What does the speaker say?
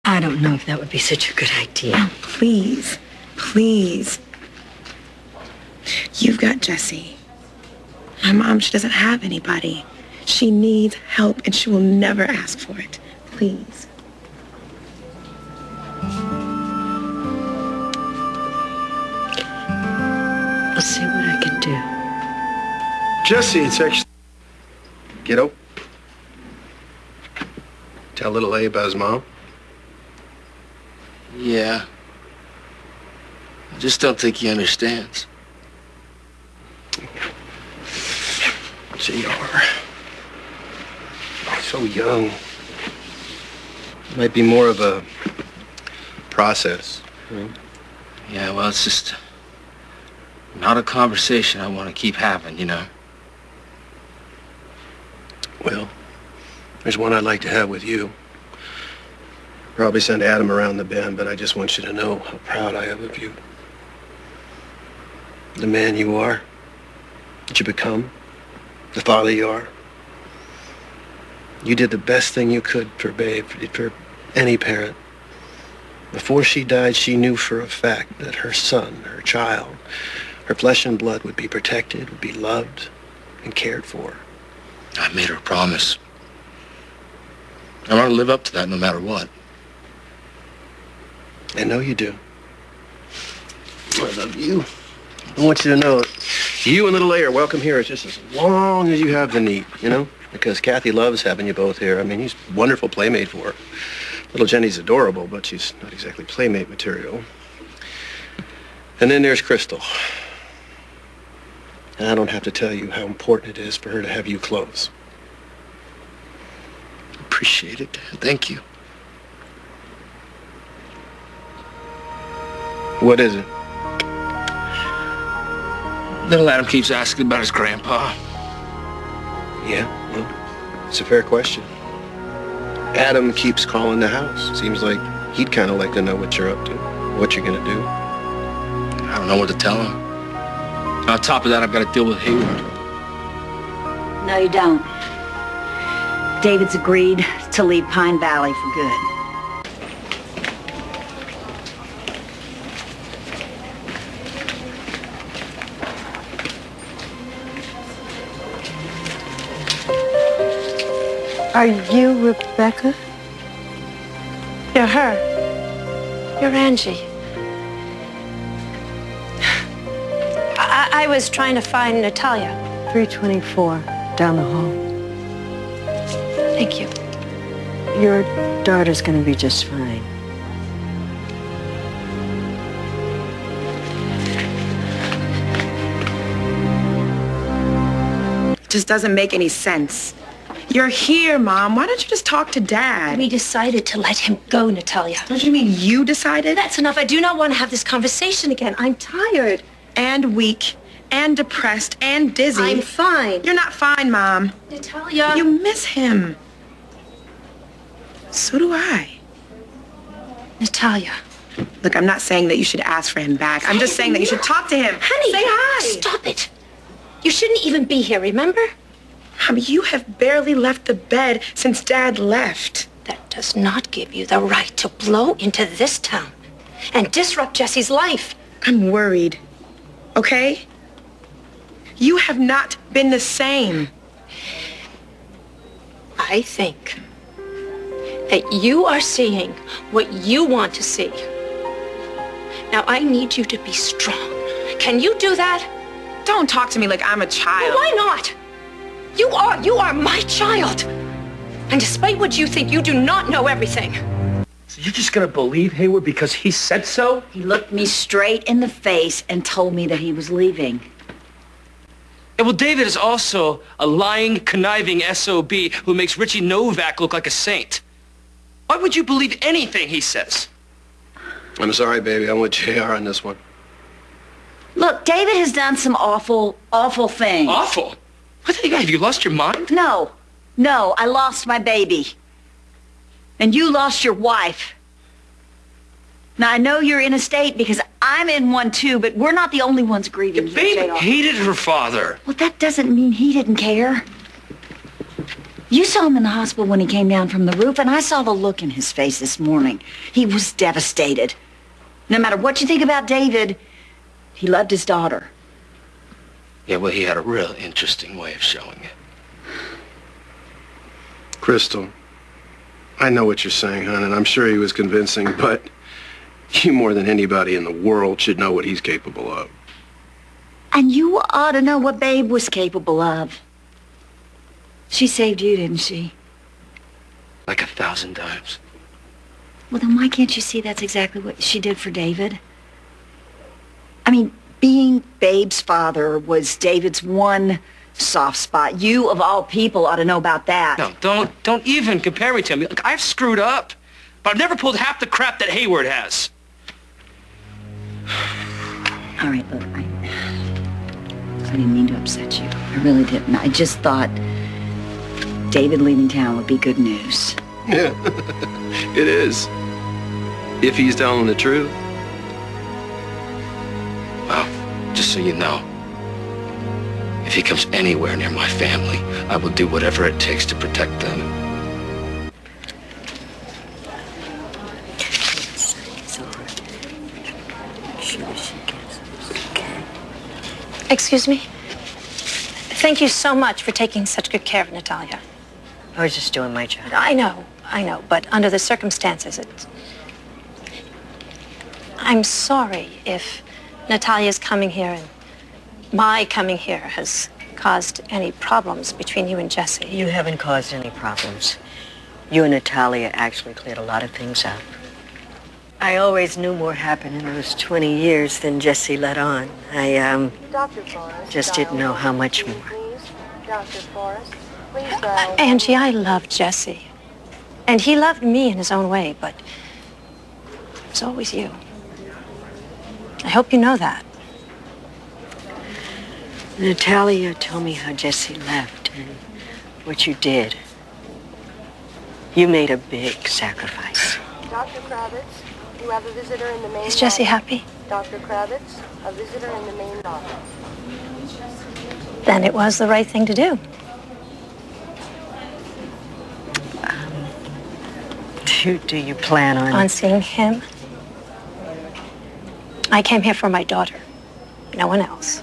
I don't know if that would be such a good idea. Oh, please, please. You've got Jessie. My mom, she doesn't have anybody. She needs help, and she will never ask for it. Please. I'll see what I can do. Jessie, it's actually... Kiddo? Tell little A about his mom? Yeah. I just don't think he understands. JR. So young. Might be more of a process. Yeah, well, it's just not a conversation I want to keep having, you know? Well, there's one I'd like to have with you. Probably send Adam around the bend, but I just want you to know how proud I am of you. The man you are, that you become, the father you are. You did the best thing you could for Babe, for any parent. Before she died, she knew for a fact that her son, her child, her flesh and blood would be protected, would be loved, and cared for. I made her a promise. I want to live up to that no matter what. I know you do. I love you. I want you to know you and little A are welcome here just as long as you have the need, you know? Because Kathy loves having you both here. I mean, he's a wonderful playmate for her. Little Jenny's adorable, but she's not exactly playmate material. And then there's Krystal. And I don't have to tell you how important it is for her to have you close. Appreciate it. Thank you. What is it? Little Adam keeps asking about his grandpa. Yeah, well, it's a fair question. Adam keeps calling the house. Seems like he'd kind of like to know what you're up to, what you're gonna do. I don't know what to tell him. On top of that, I've got to deal with Hayward. No, you don't. David's agreed to leave Pine Valley for good. Are you Rebecca? You're her. You're Angie. I was trying to find Natalia. 324, down the hall. Thank you. Your daughter's gonna be just fine. It just doesn't make any sense. You're here, Mom. Why don't you just talk to Dad? We decided to let him go, Natalia. Don't you mean you decided? That's enough. I do not want to have this conversation again. I'm tired. And weak, and depressed, and dizzy. I'm fine. You're not fine, Mom. Natalia. You miss him. So do I. Natalia. Look, I'm not saying that you should ask for him back. I'm just saying that you should talk to him. Honey. Say hi. Stop it. You shouldn't even be here, remember? Mom, you have barely left the bed since Dad left. That does not give you the right to blow into this town and disrupt Jesse's life. I'm worried. Okay? You have not been the same. I think that you are seeing what you want to see. Now, I need you to be strong. Can you do that? Don't talk to me like I'm a child. Well, why not? You are my child. And despite what you think, you do not know everything. So you're just gonna believe Hayward because he said so? He looked me straight in the face and told me that he was leaving. Yeah, well, David is also a lying, conniving SOB who makes Richie Novak look like a saint. Why would you believe anything he says? I'm sorry, baby. I'm with JR on this one. Look, David has done some awful, awful things. Awful? What the, have you lost your mind? No, I lost my baby. And you lost your wife. Now, I know you're in a state because I'm in one too, but we're not the only ones grieving. Babe hated her father. Well, that doesn't mean he didn't care. You saw him in the hospital when he came down from the roof, and I saw the look in his face this morning. He was devastated. No matter what you think about David, he loved his daughter. Yeah, well, he had a real interesting way of showing it. Krystal, I know what you're saying, hon, and I'm sure he was convincing, but you more than anybody in the world should know what he's capable of. And you ought to know what Babe was capable of. She saved you, didn't she? Like 1,000 times. Well, then why can't you see that's exactly what she did for David? I mean, being Babe's father was David's one soft spot. You, of all people, ought to know about that. No, don't even compare me to him. Look, I've screwed up, but I've never pulled half the crap that Hayward has. All right, look, I didn't mean to upset you. I really didn't. I just thought David leaving town would be good news. Yeah, it is. If he's telling the truth. Well, just so you know, if he comes anywhere near my family, I will do whatever it takes to protect them. Excuse me? Thank you so much for taking such good care of Natalia. I was just doing my job. I know, but under the circumstances, I'm sorry if Natalia's coming here and my coming here has caused any problems between you and Jesse. You haven't caused any problems. You and Natalia actually cleared a lot of things up. I always knew more happened in those 20 years than Jesse let on. I, just didn't know how much more. Angie, I love Jesse. And he loved me in his own way, but it was always you. I hope you know that. Natalia told me how Jesse left and what you did. You made a big sacrifice. Dr. Kravitz, you have a visitor in the main Is Jesse office. happy? Dr. Kravitz, a visitor in the main office. Then it was the right thing to do. Do you plan on... On seeing him? I came here for my daughter. No one else.